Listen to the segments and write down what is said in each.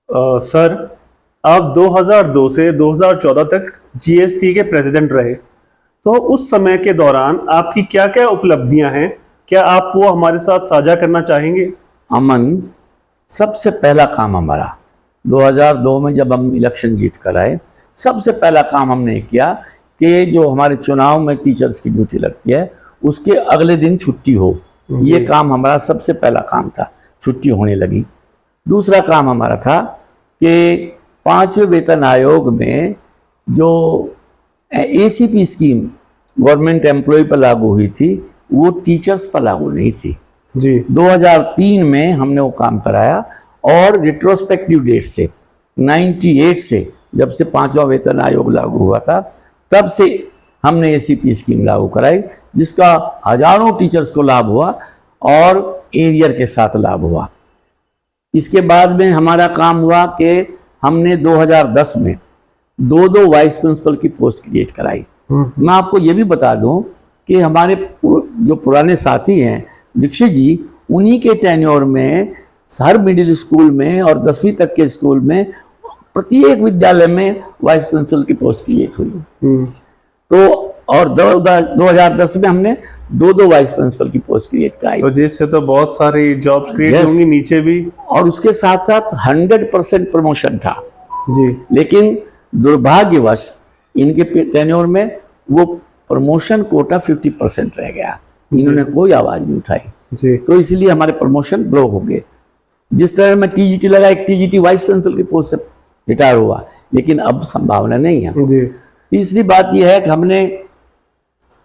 Sir, आप 2002 से 2014 तक जीएसटी के प्रेसिडेंट रहे, तो उस समय के दौरान आपकी क्या क्या उपलब्धियां हैं? क्या आप वो हमारे साथ साझा करना चाहेंगे? अमन, सबसे पहला काम हमारा 2002 में जब हम इलेक्शन जीत कर आए, सबसे पहला काम हमने किया कि जो हमारे चुनाव में टीचर्स की ड्यूटी लगती है उसके अगले दिन छुट्टी हो। ये काम हमारा सबसे पहला काम था, छुट्टी होने लगी। दूसरा काम हमारा था कि 5वें वेतन आयोग में जो एसीपी स्कीम गवर्नमेंट एम्प्लॉय पर लागू हुई थी वो टीचर्स पर लागू नहीं थी। जी। 2003 में हमने वो काम कराया और रिट्रोस्पेक्टिव डेट से 98 से, जब से 5वां वेतन आयोग लागू हुआ था, तब से हमने एसीपी स्कीम लागू कराई, जिसका हजारों टीचर्स को लाभ हुआ और एरियर के साथ लाभ हुआ। इसके बाद में हमारा काम हुआ कि हमने 2010 में दो वाइस प्रिंसिपल की पोस्ट क्रिएट कराई। मैं आपको ये भी बता दूं कि हमारे जो पुराने साथी हैं दीक्षित जी, उन्हीं के टेन्योर में हर मिडिल स्कूल में और 10वीं तक के स्कूल में प्रत्येक विद्यालय में वाइस प्रिंसिपल की पोस्ट क्रिएट हुई। तो और 2010 में हमने दो वाइस प्रिंसिपल की पोस्ट क्रिएट कराई, तो जिससे तो बहुत सारी जॉब्स क्रिएट होंगी नीचे भी। और उसके साथ साथ 100% प्रमोशन था जी। लेकिन दुर्भाग्यवश इनके टेन्योर में वो प्रमोशन कोटा 50% रह गया। इन्होंने कोई आवाज नहीं उठाई जी। तो इसलिए हमारे प्रमोशन ब्लॉक हो गए। जिस तरह मैं टीजीटी लगा, एक टीजीटी वाइस प्रिंसिपल की पोस्ट से रिटायर हुआ, लेकिन अब संभावना नहीं है जी। तीसरी बात यह है कि हमने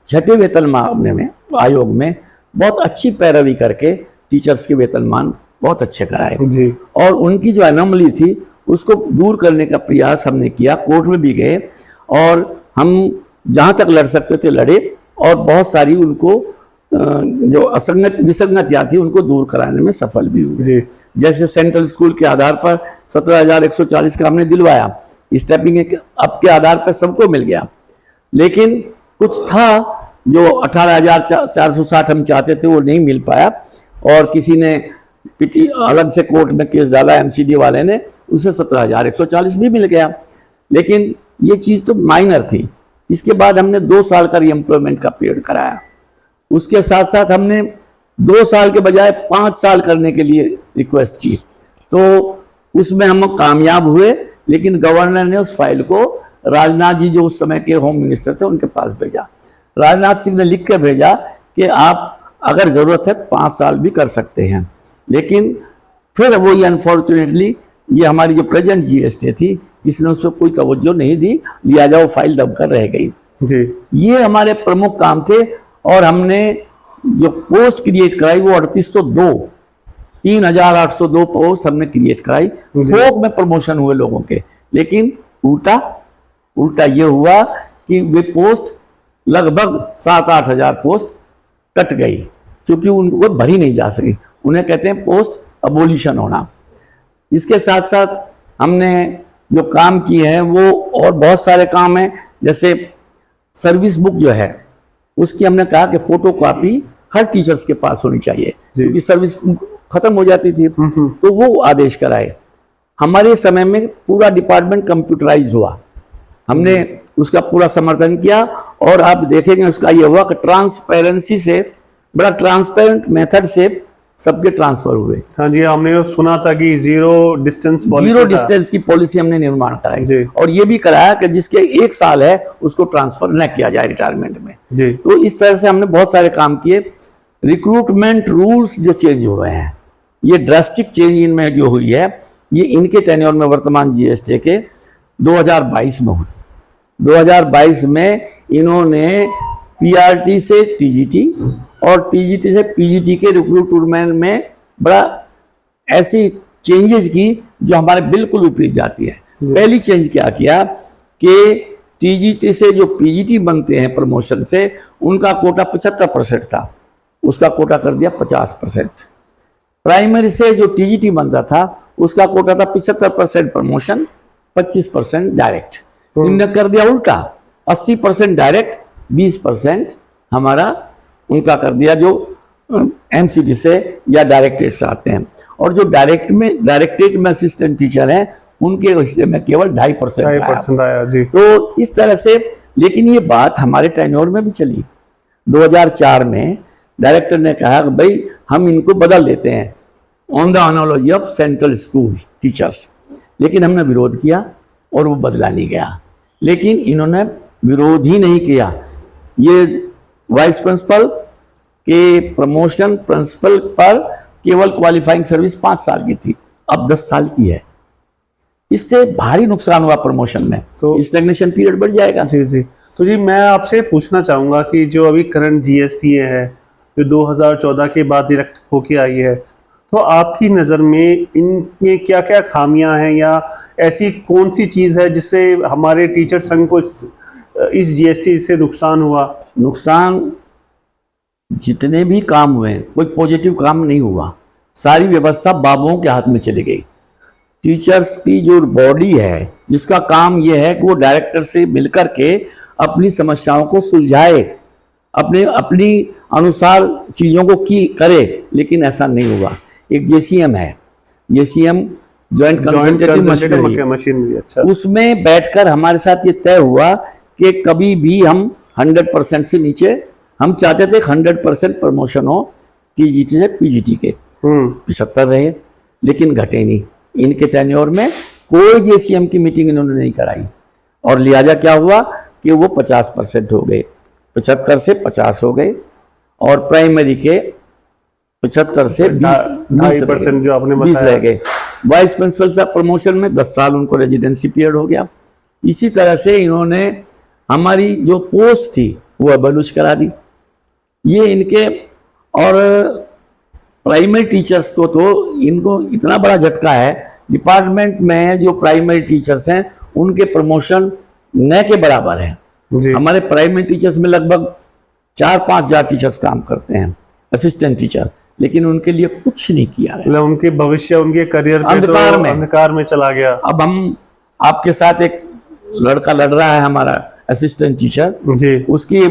6ठे वेतनमान में आयोग में बहुत अच्छी पैरवी करके टीचर्स के वेतनमान बहुत अच्छे कराए जी। और उनकी जो एनोमली थी उसको दूर करने का प्रयास हमने किया। कोर्ट में भी गए और हम जहाँ तक लड़ सकते थे लड़े और बहुत सारी उनको जो विसंगतियाँ थी उनको दूर कराने में सफल भी हुए। जैसे सेंट्रल स्कूल के आधार पर 17,140 का हमने दिलवाया, स्टेपिंग अप के आधार पर सबको मिल गया, लेकिन कुछ था जो 18,460 हम चाहते थे वो नहीं मिल पाया और किसी ने पिटी अलग से कोर्ट में केस डाला, एमसीडी वाले ने, उसे 17,140 भी मिल गया। लेकिन ये चीज़ तो माइनर थी। इसके बाद हमने 2 साल का रीएम्प्लॉयमेंट का पीरियड कराया। उसके साथ साथ हमने 2 साल के बजाय 5 साल करने के लिए रिक्वेस्ट की, तो उसमें हम कामयाब हुए। लेकिन गवर्नर ने उस फाइल को राजनाथ जी, जो उस समय के होम मिनिस्टर थे, उनके पास भेजा। राजनाथ सिंह ने लिख के भेजा कि आप अगर ज़रूरत है तो 5 साल भी कर सकते हैं। लेकिन फिर वो ये अनफॉर्चुनेटली ये हमारी जो प्रेजेंट जीएसटी थी इसने उस पर कोई तवज्जो नहीं दी, लिया जाओ फाइल दबकर रह गई जी। ये हमारे प्रमुख काम थे। और हमने जो पोस्ट क्रिएट कराई वो 3,802 पोस्ट हमने क्रिएट कराई। थोक में प्रमोशन हुए लोगों के, लेकिन उल्टा ये हुआ कि वे पोस्ट लगभग 7-8 हज़ार पोस्ट कट गई, क्योंकि उनको भरी नहीं जा सकी। उन्हें कहते हैं पोस्ट अबोलिशन होना। इसके साथ साथ हमने जो काम किए हैं वो और बहुत सारे काम हैं। जैसे सर्विस बुक जो है उसकी हमने कहा कि फोटो कॉपी हर टीचर्स के पास होनी चाहिए, क्योंकि सर्विस बुक खत्म हो जाती थी, तो वो आदेश कराए। हमारे समय में पूरा डिपार्टमेंट कंप्यूटराइज हुआ, हमने उसका पूरा समर्थन किया। और आप देखेंगे उसका ये हुआ कि ट्रांसपेरेंसी से, बड़ा ट्रांसपेरेंट मेथड से सबके ट्रांसफर हुए। हाँ जी, हमने सुना था कि जीरो डिस्टेंस की पॉलिसी हमने निर्माण कराई और ये भी कराया कि जिसके 1 साल है उसको ट्रांसफर न किया जाए रिटायरमेंट में जी। तो इस तरह से हमने बहुत सारे काम किए। रिक्रूटमेंट रूल्स जो चेंज हुए हैं, ये ड्रास्टिक चेंज इनमें जो हुई है, ये इनके टेन्योर में वर्तमान जीएसटी के 2022 में हुई। 2022 में इन्होंने पीआरटी से टीजीटी और टीजीटी से पीजीटी के रिक्रूटमेंट में बड़ा ऐसी चेंजेस की जो हमारे बिल्कुल विपरीत जाती है। पहली चेंज क्या किया कि टीजीटी से जो पीजीटी बनते हैं प्रमोशन से, उनका कोटा 75% था, उसका कोटा कर दिया 50%। प्राइमरी से जो टीजीटी बनता था उसका कोटा था 75% प्रमोशन, 25% डायरेक्ट। इनने कर दिया उल्टा, 80% डायरेक्ट, 20% हमारा उनका कर दिया जो एमसीडी से या डायरेक्टरेट से आते हैं, और जो डायरेक्टरेट में असिस्टेंट टीचर हैं उनके हिस्से में केवल 2.5% 2.5% आया जी। तो इस तरह से, लेकिन ये बात हमारे टेन्योर में भी चली। 2004 में डायरेक्टर ने कहा कि भाई हम इनको बदल देते हैं on the analogy of central school teachers, लेकिन हमने विरोध किया और वो बदला नहीं गया। लेकिन इन्होंने विरोध ही नहीं किया, ये वाइस प्रिंसिपल के प्रमोशन प्रिंसिपल पर केवल क्वालिफाइंग सर्विस 5 साल की थी, अब 10 साल की है। इससे भारी नुकसान हुआ प्रमोशन में, तो स्टैग्नेशन पीरियड बढ़ जाएगा। जी जी। तो जी मैं आपसे पूछना चाहूँगा कि जो अभी करंट जीएसटी है जो 2014 के बाद इलेक्ट होके आई है, तो आपकी नज़र में इनमें क्या क्या खामियां हैं या ऐसी कौन सी चीज़ है जिससे हमारे टीचर संघ को इस जीएसटी से नुकसान हुआ? नुकसान जितने भी काम हुए कोई पॉजिटिव काम नहीं हुआ, सारी व्यवस्था बाबुओं के हाथ में चली गई। टीचर्स की जो बॉडी है जिसका काम यह है कि वो डायरेक्टर से मिलकर के अपनी समस्याओं को सुलझाए, अपनी अनुसार चीज़ों को करे, लेकिन ऐसा नहीं हुआ। एक जेसीएम है, जेसीएम जॉइंट कंसल्टेटिव मशीनरी, अच्छा। उसमें बैठकर हमारे साथ ये तय हुआ कि कभी भी हम 100% से नीचे, हम चाहते थे 100% प्रमोशन हो टीजीटी से पीजीटी के, 75 रहे, लेकिन घटे नहीं। इनके टेन्योर में कोई जेसीएम की मीटिंग इन्होंने नहीं कराई, और लिहाजा क्या हुआ कि वो 50% हो गए, 75 से 50 हो गए, और प्राइमरी के 75 से 20% जो आपने 20 रह गए। वाइस प्रिंसिपल से प्रमोशन में 10 साल उनको रेजिडेंसी पीरियड हो गया। इसी तरह से इन्होंने हमारी जो पोस्ट थी वो अबॉलिश करा दी। ये इनके, और प्राइमरी टीचर्स को तो इनको इतना बड़ा झटका है, डिपार्टमेंट में जो प्राइमरी टीचर्स हैं उनके प्रमोशन न के बराबर है। हमारे प्राइमरी टीचर्स में लगभग 4-5 हजार टीचर्स काम करते हैं, असिस्टेंट टीचर, लेकिन उनके लिए कुछ नहीं किया गया। मतलब उनके भविष्य, उनके करियर अंधकार में चला गया। अब हम आपके साथ एक लड़का लड़ रहा है हमारा असिस्टेंट टीचर जी, उसकी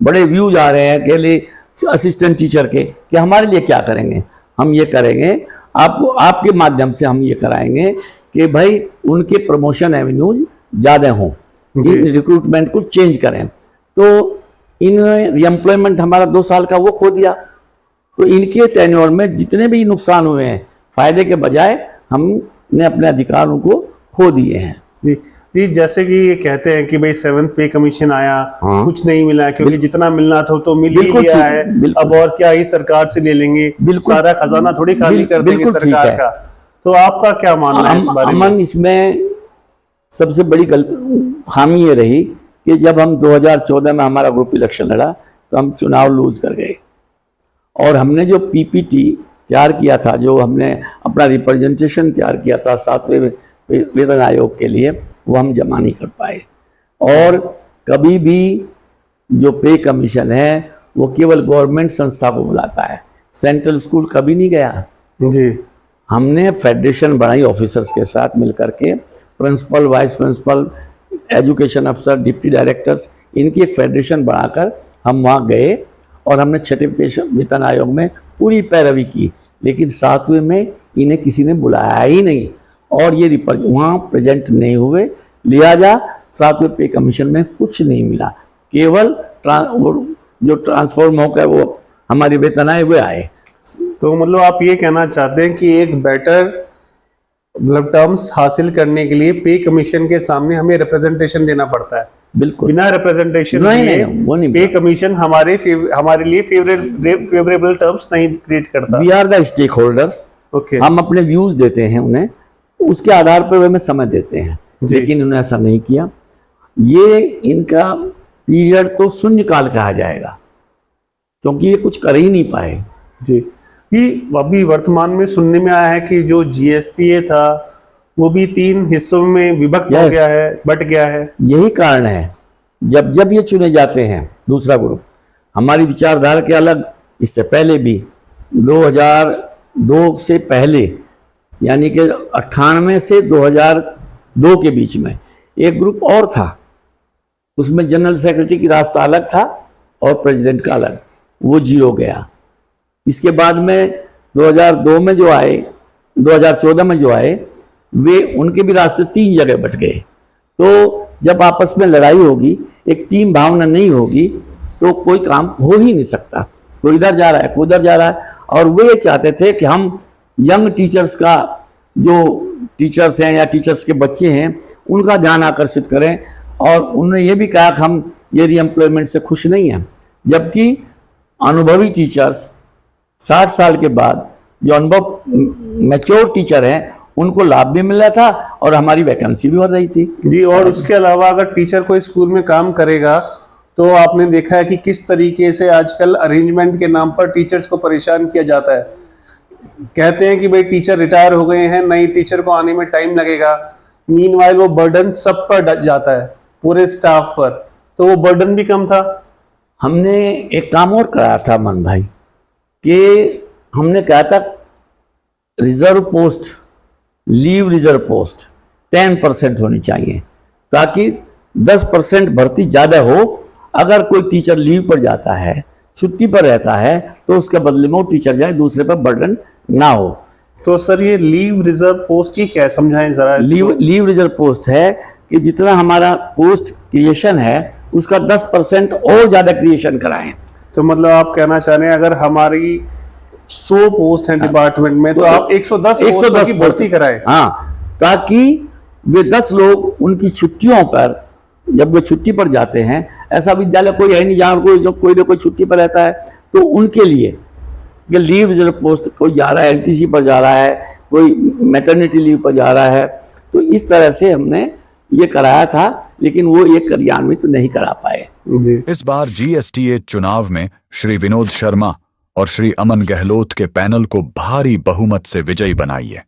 बड़े व्यूज आ रहे हैं अकेले असिस्टेंट टीचर के कि हमारे लिए क्या करेंगे। हम ये करेंगे, आपको आपके माध्यम से हम ये कराएंगे कि भाई उनके प्रमोशन एवेन्यूज ज़्यादा हों, रिक्रूटमेंट को चेंज करें। तो इन रीएम्प्लॉयमेंट हमारा 2 साल का वो खो दिया। तो इनके टेन्योर में जितने भी नुकसान हुए हैं, फायदे के बजाय हमने अपने अधिकार उनको खो दिए हैं। जी जी। जैसे कि ये कहते हैं कि भाई 7th पे कमीशन आया, कुछ नहीं मिला, क्योंकि जितना मिलना था तो मिल ही गया है, अब और क्या ही सरकार से ले लेंगे, सारा खजाना थोड़ी खाली कर देंगे सरकार का। तो आपका क्या मानना है इस बारे में? अमन, इसमें सबसे बड़ी खामी ये रही कि जब हम 2014 में हमारा ग्रुप इलेक्शन लड़ा तो हम चुनाव लूज कर गए, और हमने जो पीपीटी तैयार किया था, जो हमने अपना रिप्रेजेंटेशन तैयार किया था 7वें वेतन आयोग के लिए, वो हम जमा नहीं कर पाए। और कभी भी जो पे कमीशन है वो केवल गवर्नमेंट संस्था को बुलाता है, सेंट्रल स्कूल कभी नहीं गया जी। हमने फेडरेशन बनाई ऑफिसर्स के साथ मिलकर के, प्रिंसिपल, वाइस प्रिंसिपल, एजुकेशन अफसर, डिप्टी डायरेक्टर्स, इनकी एक फेडरेशन बनाकर हम वहाँ गए और हमने 6वें वेतन आयोग में पूरी पैरवी की, लेकिन 7वें में इन्हें किसी ने बुलाया ही नहीं और ये वहाँ प्रेजेंट नहीं हुए, लिहाजा 7वें पे कमीशन में कुछ नहीं मिला, केवल जो ट्रांसफॉर्म होकर वो हमारी वेतन आए वो आए। तो मतलब आप ये कहना चाहते हैं कि एक बेटर मतलब टर्म्स हासिल करने के लिए पे कमीशन के सामने हमें रिप्रेजेंटेशन देना पड़ता है। बिल्कुल, बिना रिप्रेजेंटेशन वो नहीं, पे कमीशन हमारे लिए फेवरेबल टर्म्स नहीं क्रिएट करता। We are the stakeholders, हम अपने व्यूज देते हैं उन्हें, तो उसके आधार पर वे हमें समय देते हैं, लेकिन उन्होंने ऐसा नहीं किया। ये इनका पीरियड तो शून्यकाल कहा जाएगा, क्योंकि ये कुछ कर ही नहीं पाए। जी, कि अभी वर्तमान में सुनने में आया है कि जो जीएसटी था वो भी 3 हिस्सों में विभक्त हो गया है, बट गया है। यही कारण है, जब जब ये चुने जाते हैं दूसरा ग्रुप, हमारी विचारधारा के अलग, इससे पहले भी 2002 से पहले यानी कि 98 से 2002 के बीच में एक ग्रुप और था, उसमें जनरल सेक्रेटरी की रास्ता अलग था और प्रेसिडेंट का अलग, वो 0 गया। इसके बाद में 2002 में जो आए, 2014 में जो आए, वे उनके भी रास्ते 3 जगह बट गए। तो जब आपस में लड़ाई होगी, एक टीम भावना नहीं होगी, तो कोई काम हो ही नहीं सकता। कोई इधर जा रहा है, कोई उधर जा रहा है। और वे ये चाहते थे कि हम यंग टीचर्स का, जो टीचर्स हैं या टीचर्स के बच्चे हैं, उनका ध्यान आकर्षित करें। और उन्होंने ये भी कहा कि हम ये रीएम्प्लॉयमेंट से खुश नहीं हैं, जबकि अनुभवी टीचर्स 60 साल के बाद जो अनुभव मैच्योर टीचर हैं, उनको लाभ भी मिल रहा था और हमारी वैकेंसी भी बढ़ रही थी। जी, और उसके अलावा अगर टीचर कोई स्कूल में काम करेगा तो आपने देखा है कि किस तरीके से आजकल अरेंजमेंट के नाम पर टीचर्स को परेशान किया जाता है। कहते हैं कि भाई टीचर रिटायर हो गए हैं, नई टीचर को आने में टाइम लगेगा। मीनवाइल वो बर्डन सब पर जाता है, पूरे स्टाफ पर, तो वो बर्डन भी कम था। हमने एक काम और कराया था मन भाई, कि हमने कहा था reserve post, leave reserve post 10% होनी चाहिए, ताकि 10% भर्ती ज़्यादा हो। अगर कोई टीचर लीव पर जाता है, छुट्टी पर रहता है, तो उसके बदले में वो टीचर जाए, दूसरे पर बर्डन ना हो। तो सर ये लीव रिजर्व पोस्ट की क्या समझाएं जरा। लीव रिजर्व पोस्ट है कि जितना हमारा पोस्ट क्रिएशन है, उसका 10% और ज़्यादा क्रिएशन कराएं। तो मतलब आप कहना चाह रहे हैं अगर हमारी 100 पोस्ट हैं डिपार्टमेंट में, तो आप 110 पोस्टों की भर्ती कराएं। हाँ, ताकि वे 10 लोग उनकी छुट्टियों पर, जब वे छुट्टी पर जाते हैं, ऐसा विद्यालय कोई है नहीं जहाँ कोई ना कोई छुट्टी पर रहता है, तो उनके लिए लीव रिजर्व पोस्ट, कोई जा रहा है एलटीसी पर जा रहा है, कोई मैटरनिटी लीव पर जा रहा है। तो इस तरह से हमने ये कराया था, लेकिन वो ये क्रियान्वित नहीं करा पाए। जी। इस बार जीएसटीए चुनाव में श्री विनोद शर्मा और श्री अमन गहलोत के पैनल को भारी बहुमत से विजयी बनाइए।